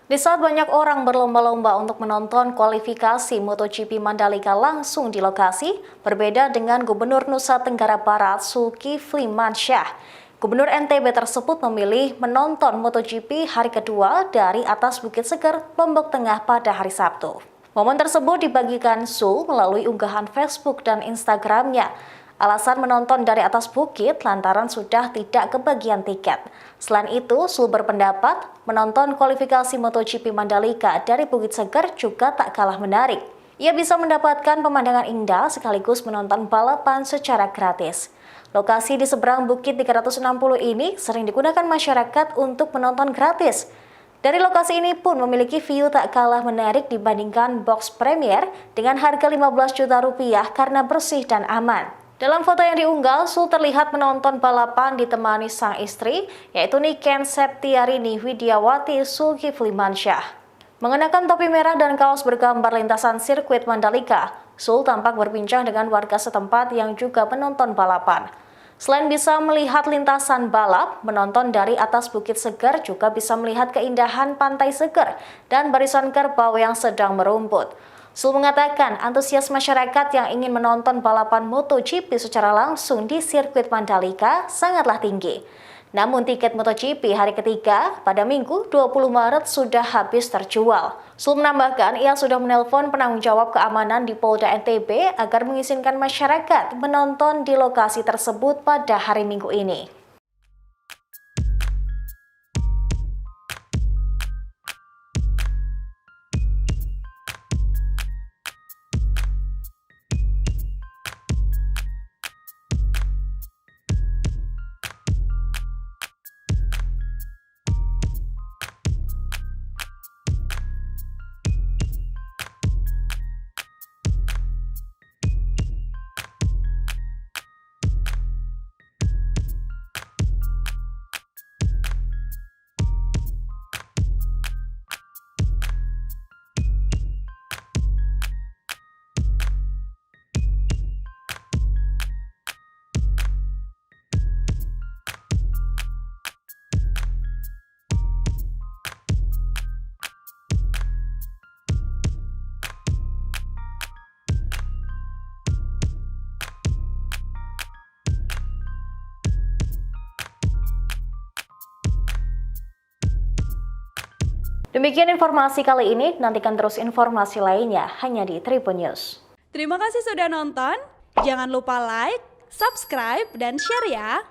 Di saat banyak orang berlomba-lomba untuk menonton kualifikasi MotoGP Mandalika langsung di lokasi, berbeda dengan Gubernur Nusa Tenggara Barat Zulkifli Mansyah. Gubernur NTB tersebut memilih menonton MotoGP hari kedua dari atas Bukit Seger, Lombok Tengah pada hari Sabtu. Momen tersebut dibagikan Zul melalui unggahan Facebook dan Instagramnya. Alasan menonton dari atas bukit lantaran sudah tidak kebagian tiket. Selain itu, Zul berpendapat menonton kualifikasi MotoGP Mandalika dari Bukit Seger juga tak kalah menarik. Ia bisa mendapatkan pemandangan indah sekaligus menonton balapan secara gratis. Lokasi di seberang Bukit 360 ini sering digunakan masyarakat untuk menonton gratis. Dari lokasi ini pun memiliki view tak kalah menarik dibandingkan box premier dengan harga 15 juta rupiah karena bersih dan aman. Dalam foto yang diunggah, Zul terlihat menonton balapan ditemani sang istri, yaitu Niken Septiarini Widiawati Zulkifli Mansyah. Mengenakan topi merah dan kaos bergambar lintasan sirkuit Mandalika, Zul tampak berbincang dengan warga setempat yang juga menonton balapan. Selain bisa melihat lintasan balap, menonton dari atas Bukit Seger juga bisa melihat keindahan Pantai Seger dan barisan kerbau yang sedang merumput. Zul mengatakan antusias masyarakat yang ingin menonton balapan MotoGP secara langsung di sirkuit Mandalika sangatlah tinggi. Namun tiket MotoGP hari ketiga pada Minggu 20 Maret sudah habis terjual. Zul menambahkan ia sudah menelpon penanggung jawab keamanan di Polda NTB agar mengizinkan masyarakat menonton di lokasi tersebut pada hari Minggu ini. Demikian informasi kali ini, nantikan terus informasi lainnya hanya di Tribun News. Terima kasih sudah nonton, jangan lupa like, subscribe, dan share ya!